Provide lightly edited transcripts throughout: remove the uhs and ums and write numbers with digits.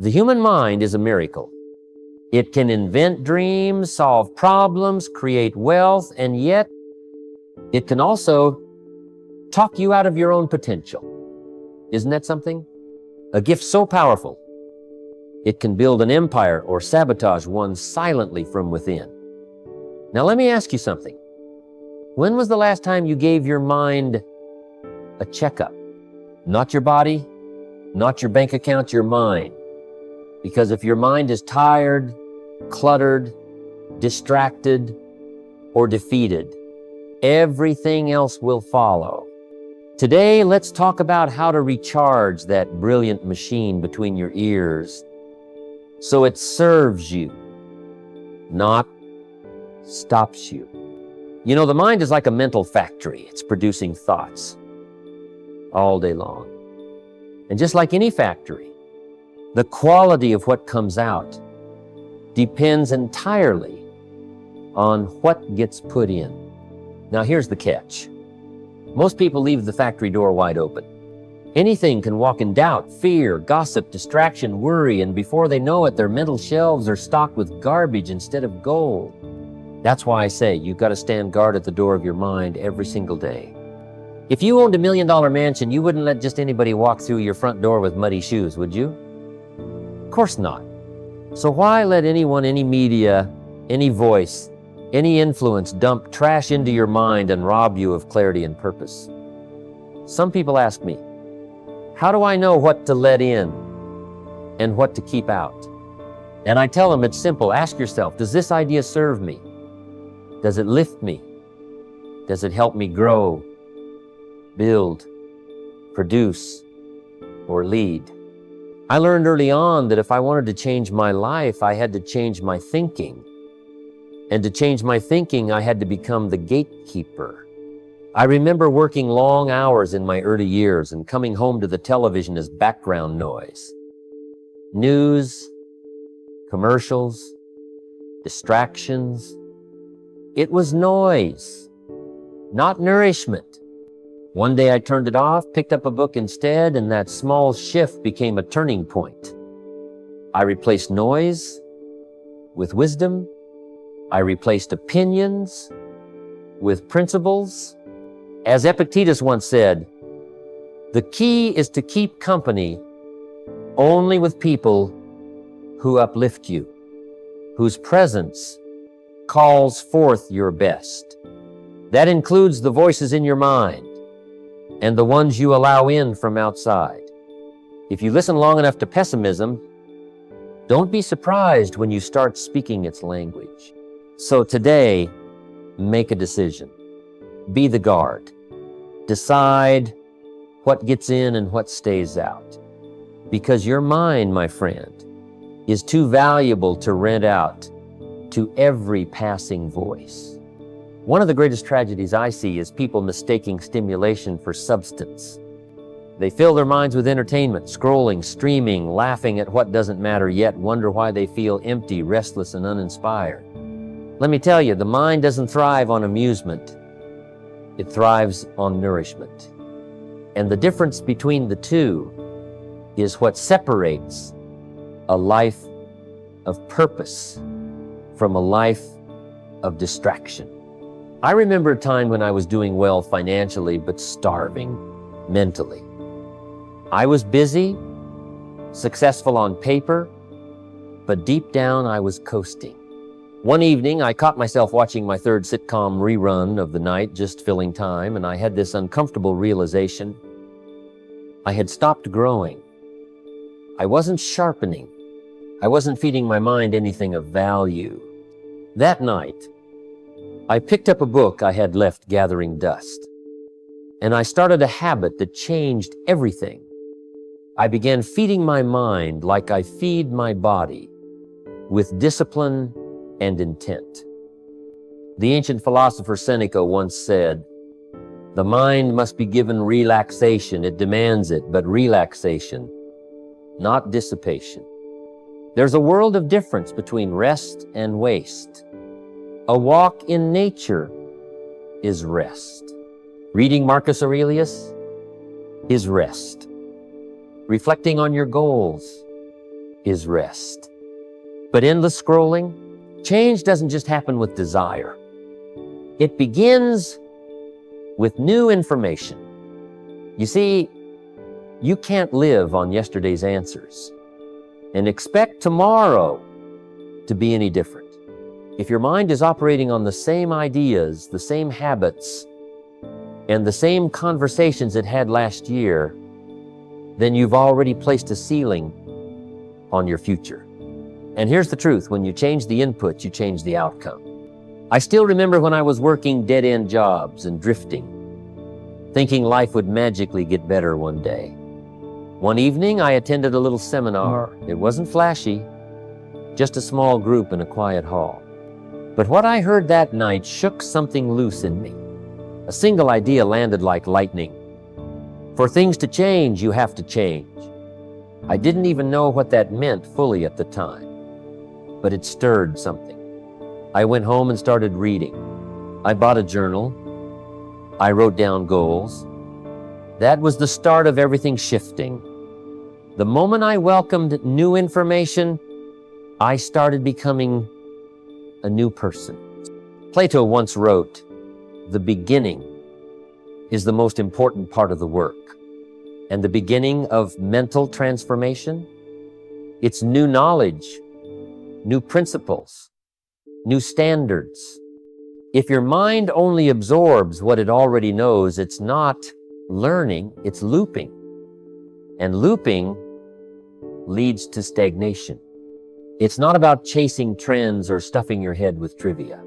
The human mind is a miracle. It can invent dreams, solve problems, create wealth, and yet it can also talk you out of your own potential. Isn't that something? A gift so powerful, it can build an empire or sabotage one silently from within. Now let me ask you something. When was the last time you gave your mind a checkup? Not your body, not your bank account, your mind. Because if your mind is tired, cluttered, distracted, or defeated, everything else will follow. Today, let's talk about how to recharge that brilliant machine between your ears so it serves you, not stops you. You know, the mind is like a mental factory. It's producing thoughts all day long. And just like any factory, the quality of what comes out depends entirely on what gets put in. Now here's the catch. Most people leave the factory door wide open. Anything can walk in doubt, fear, gossip, distraction, worry, and before they know it, their mental shelves are stocked with garbage instead of gold. That's why I say you've got to stand guard at the door of your mind every single day. If you owned $1 million mansion, you wouldn't let just anybody walk through your front door with muddy shoes, would you? Of course not. So why let anyone, any media, any voice, any influence dump trash into your mind and rob you of clarity and purpose? Some people ask me, how do I know what to let in and what to keep out? And I tell them it's simple. Ask yourself, does this idea serve me? Does it lift me? Does it help me grow, build, produce, or lead? I learned early on that if I wanted to change my life, I had to change my thinking. And to change my thinking, I had to become the gatekeeper. I remember working long hours in my early years and coming home to the television as background noise. News, commercials, distractions. It was noise, not nourishment. One day I turned it off, picked up a book instead, and that small shift became a turning point. I replaced noise with wisdom. I replaced opinions with principles. As Epictetus once said, the key is to keep company only with people who uplift you, whose presence calls forth your best. That includes the voices in your mind and the ones you allow in from outside. If you listen long enough to pessimism, don't be surprised when you start speaking its language. So today, make a decision. Be the guard. Decide what gets in and what stays out. Because your mind, my friend, is too valuable to rent out to every passing voice. One of the greatest tragedies I see is people mistaking stimulation for substance. They fill their minds with entertainment, scrolling, streaming, laughing at what doesn't matter, yet wonder why they feel empty, restless, and uninspired. Let me tell you, the mind doesn't thrive on amusement. It thrives on nourishment. And the difference between the two is what separates a life of purpose from a life of distraction. I remember a time when I was doing well financially, but starving mentally. I was busy, successful on paper, but deep down I was coasting. One evening, I caught myself watching my third sitcom rerun of the night, just filling time, and I had this uncomfortable realization. I had stopped growing. I wasn't sharpening. I wasn't feeding my mind anything of value. That night, I picked up a book I had left gathering dust, and I started a habit that changed everything. I began feeding my mind like I feed my body, with discipline and intent. The ancient philosopher Seneca once said, "The mind must be given relaxation. It demands it, but relaxation, not dissipation." There's a world of difference between rest and waste. A walk in nature is rest. Reading Marcus Aurelius is rest. Reflecting on your goals is rest. But endless scrolling, change doesn't just happen with desire. It begins with new information. You see, you can't live on yesterday's answers and expect tomorrow to be any different. If your mind is operating on the same ideas, the same habits, and the same conversations it had last year, then you've already placed a ceiling on your future. And here's the truth, when you change the input, you change the outcome. I still remember when I was working dead-end jobs and drifting, thinking life would magically get better one day. One evening, I attended a little seminar. It wasn't flashy, just a small group in a quiet hall. But what I heard that night shook something loose in me. A single idea landed like lightning. For things to change, you have to change. I didn't even know what that meant fully at the time, but it stirred something. I went home and started reading. I bought a journal. I wrote down goals. That was the start of everything shifting. The moment I welcomed new information, I started becoming a new person. Plato once wrote, "The beginning is the most important part of the work." And the beginning of mental transformation, it's new knowledge, new principles, new standards. If your mind only absorbs what it already knows, it's not learning, it's looping. And looping leads to stagnation. It's not about chasing trends or stuffing your head with trivia.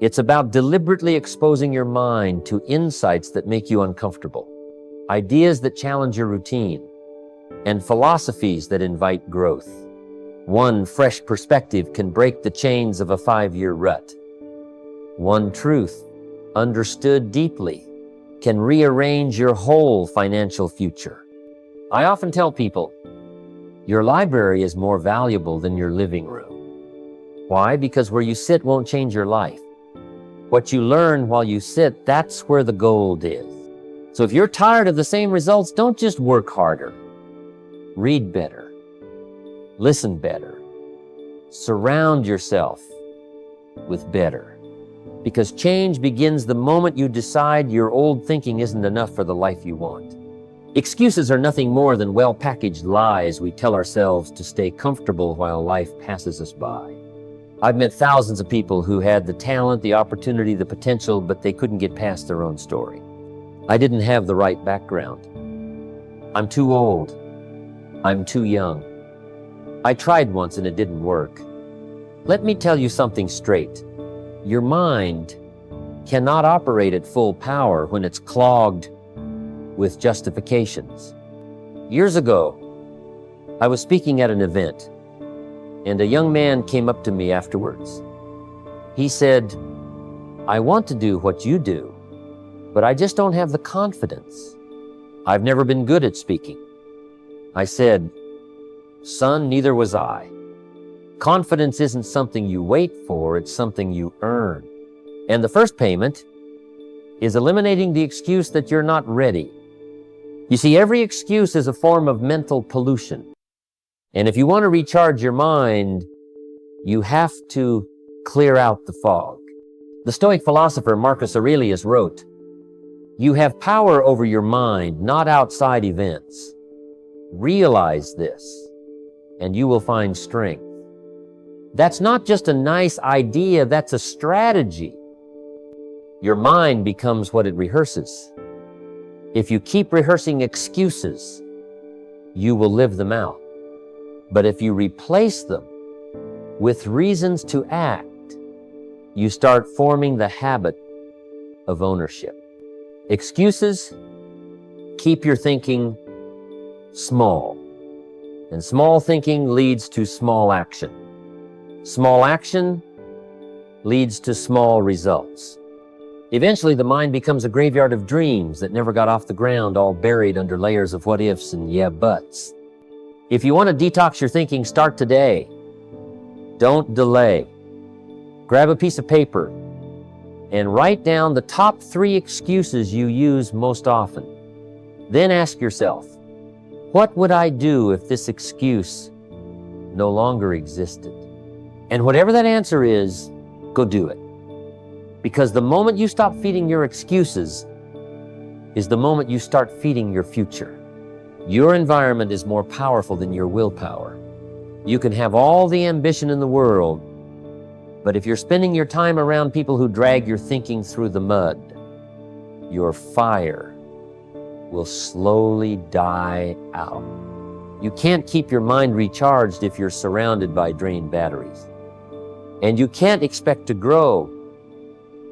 It's about deliberately exposing your mind to insights that make you uncomfortable, ideas that challenge your routine, and philosophies that invite growth. One fresh perspective can break the chains of a 5-year rut. One truth, understood deeply, can rearrange your whole financial future. I often tell people, your library is more valuable than your living room. Why? Because where you sit won't change your life. What you learn while you sit, that's where the gold is. So if you're tired of the same results, don't just work harder. Read better. Listen better. Surround yourself with better. Because change begins the moment you decide your old thinking isn't enough for the life you want. Excuses are nothing more than well-packaged lies we tell ourselves to stay comfortable while life passes us by. I've met thousands of people who had the talent, the opportunity, the potential, but they couldn't get past their own story. I didn't have the right background. I'm too old. I'm too young. I tried once and it didn't work. Let me tell you something straight. Your mind cannot operate at full power when it's clogged with justifications. Years ago, I was speaking at an event, and a young man came up to me afterwards. He said, "I want to do what you do, but I just don't have the confidence. I've never been good at speaking." I said, "Son, neither was I. Confidence isn't something you wait for, it's something you earn. And the first payment is eliminating the excuse that you're not ready." You see, every excuse is a form of mental pollution. And if you want to recharge your mind, you have to clear out the fog. The Stoic philosopher Marcus Aurelius wrote, "You have power over your mind, not outside events. Realize this, and you will find strength." That's not just a nice idea, that's a strategy. Your mind becomes what it rehearses. If you keep rehearsing excuses, you will live them out. But if you replace them with reasons to act, you start forming the habit of ownership. Excuses keep your thinking small, and small thinking leads to small action. Small action leads to small results. Eventually, the mind becomes a graveyard of dreams that never got off the ground, all buried under layers of what ifs and yeah buts. If you want to detox your thinking, start today. Don't delay. Grab a piece of paper and write down the top 3 excuses you use most often. Then ask yourself, what would I do if this excuse no longer existed. And whatever that answer is, go do it. Because the moment you stop feeding your excuses is the moment you start feeding your future. Your environment is more powerful than your willpower. You can have all the ambition in the world, but if you're spending your time around people who drag your thinking through the mud, your fire will slowly die out. You can't keep your mind recharged if you're surrounded by drained batteries. And you can't expect to grow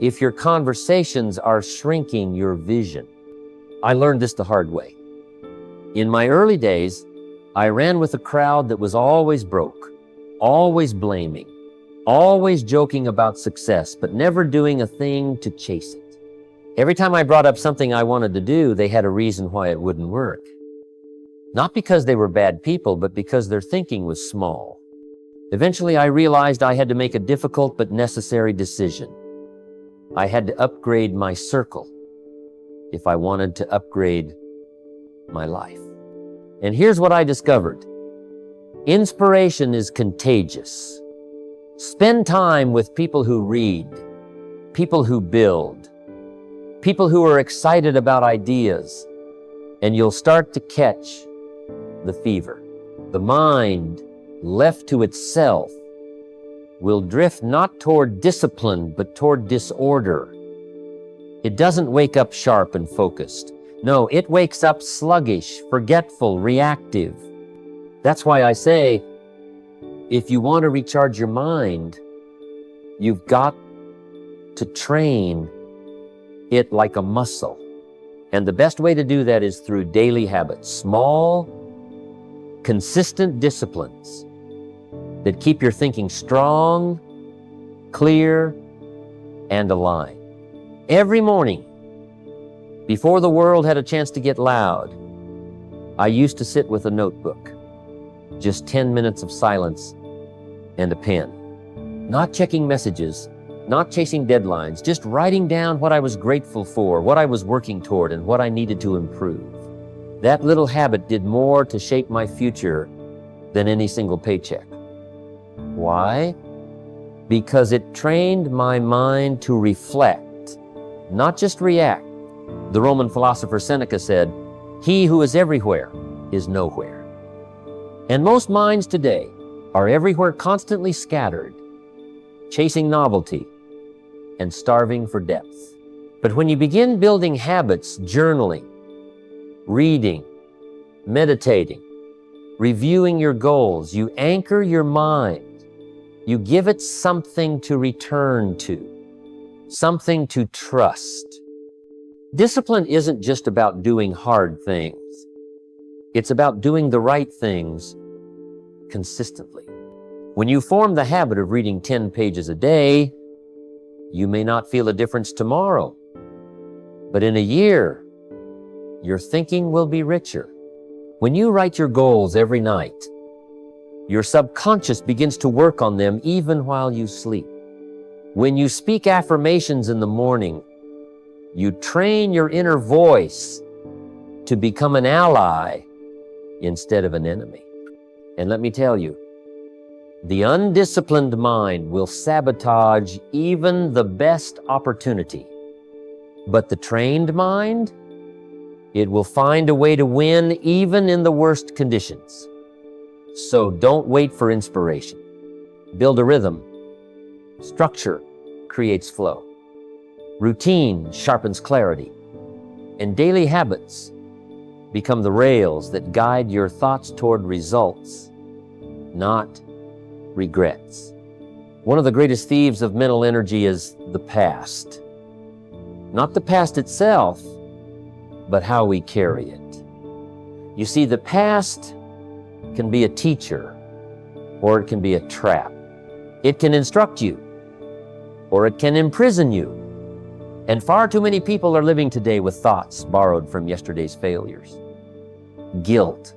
if your conversations are shrinking your vision. I learned this the hard way. In my early days, I ran with a crowd that was always broke, always blaming, always joking about success, but never doing a thing to chase it. Every time I brought up something I wanted to do, they had a reason why it wouldn't work. Not because they were bad people, but because their thinking was small. Eventually, I realized I had to make a difficult but necessary decision. I had to upgrade my circle if I wanted to upgrade my life. And here's what I discovered. Inspiration is contagious. Spend time with people who read, people who build, people who are excited about ideas, and you'll start to catch the fever. The mind, left to itself, will drift not toward discipline, but toward disorder. It doesn't wake up sharp and focused. No, it wakes up sluggish, forgetful, reactive. That's why I say, if you want to recharge your mind, you've got to train it like a muscle. And the best way to do that is through daily habits, small, consistent disciplines that keep your thinking strong, clear, and aligned. Every morning, before the world had a chance to get loud, I used to sit with a notebook, just 10 minutes of silence and a pen. Not checking messages, not chasing deadlines, just writing down what I was grateful for, what I was working toward, and what I needed to improve. That little habit did more to shape my future than any single paycheck. Why? Because it trained my mind to reflect, not just react. The Roman philosopher Seneca said, "He who is everywhere is nowhere." And most minds today are everywhere, constantly scattered, chasing novelty and starving for depth. But when you begin building habits, journaling, reading, meditating, reviewing your goals, you anchor your mind. You give it something to return to, something to trust. Discipline isn't just about doing hard things. It's about doing the right things consistently. When you form the habit of reading 10 pages a day, you may not feel a difference tomorrow, but in a year, your thinking will be richer. When you write your goals every night, your subconscious begins to work on them even while you sleep. When you speak affirmations in the morning, you train your inner voice to become an ally instead of an enemy. And let me tell you, the undisciplined mind will sabotage even the best opportunity. But the trained mind, it will find a way to win even in the worst conditions. So don't wait for inspiration. Build a rhythm. Structure creates flow. Routine sharpens clarity. And daily habits become the rails that guide your thoughts toward results, not regrets. One of the greatest thieves of mental energy is the past. Not the past itself, but how we carry it. You see, the past can be a teacher, or it can be a trap. It can instruct you, or it can imprison you. And far too many people are living today with thoughts borrowed from yesterday's failures, guilt,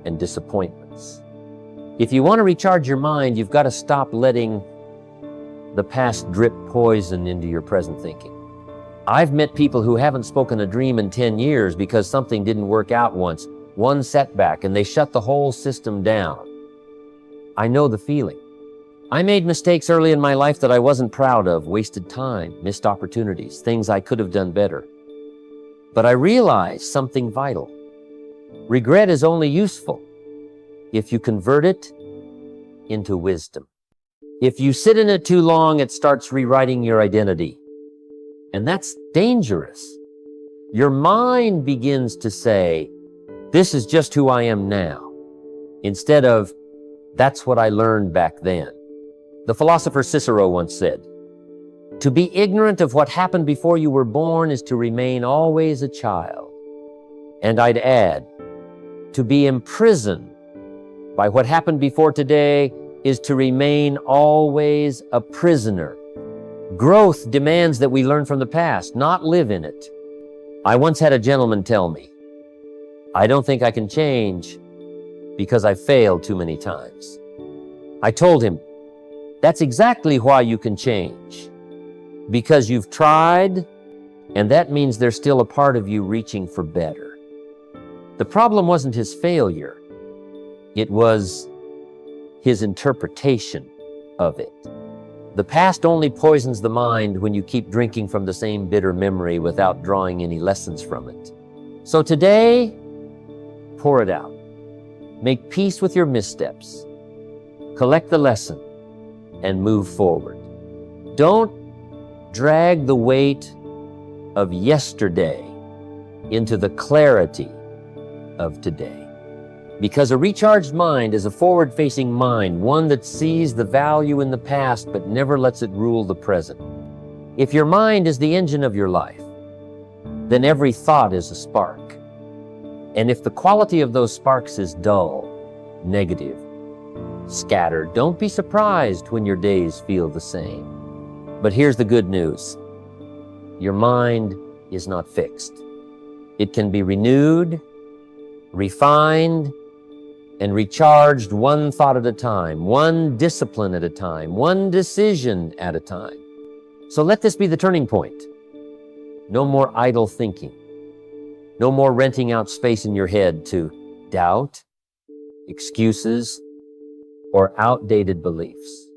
and disappointments. If you want to recharge your mind, you've got to stop letting the past drip poison into your present thinking. I've met people who haven't spoken a dream in 10 years because something didn't work out once, one setback, and they shut the whole system down. I know the feeling. I made mistakes early in my life that I wasn't proud of, wasted time, missed opportunities, things I could have done better. But I realized something vital. Regret is only useful if you convert it into wisdom. If you sit in it too long, it starts rewriting your identity. And that's dangerous. Your mind begins to say, this is just who I am now, instead of, that's what I learned back then. The philosopher Cicero once said, to be ignorant of what happened before you were born is to remain always a child. And I'd add, to be imprisoned by what happened before today is to remain always a prisoner. Growth demands that we learn from the past, not live in it. I once had a gentleman tell me, I don't think I can change because I failed too many times. I told him, that's exactly why you can change. Because you've tried, and that means there's still a part of you reaching for better. The problem wasn't his failure. It was his interpretation of it. The past only poisons the mind when you keep drinking from the same bitter memory without drawing any lessons from it. So today, pour it out. Make peace with your missteps. Collect the lesson and move forward. Don't drag the weight of yesterday into the clarity of today. Because a recharged mind is a forward-facing mind, one that sees the value in the past but never lets it rule the present. If your mind is the engine of your life, then every thought is a spark. And if the quality of those sparks is dull, negative, scattered, don't be surprised when your days feel the same. But here's the good news. Your mind is not fixed. It can be renewed, refined, and recharged one thought at a time, one discipline at a time, one decision at a time. So let this be the turning point. No more idle thinking. No more renting out space in your head to doubt, excuses, or outdated beliefs.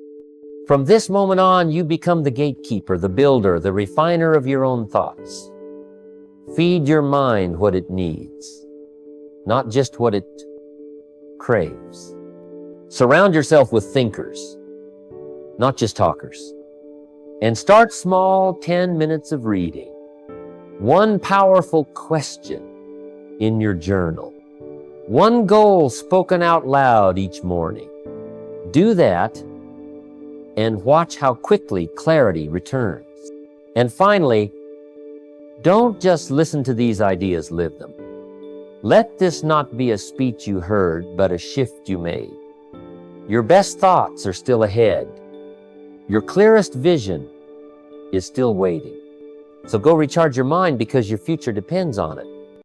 From this moment on, you become the gatekeeper, the builder, the refiner of your own thoughts. Feed your mind what it needs, not just what it craves. Surround yourself with thinkers, not just talkers. And start small, 10 minutes of reading. One powerful question in your journal. One goal spoken out loud each morning. Do that and watch how quickly clarity returns. And finally, don't just listen to these ideas, live them. Let this not be a speech you heard, but a shift you made. Your best thoughts are still ahead. Your clearest vision is still waiting. So go recharge your mind because your future depends on it.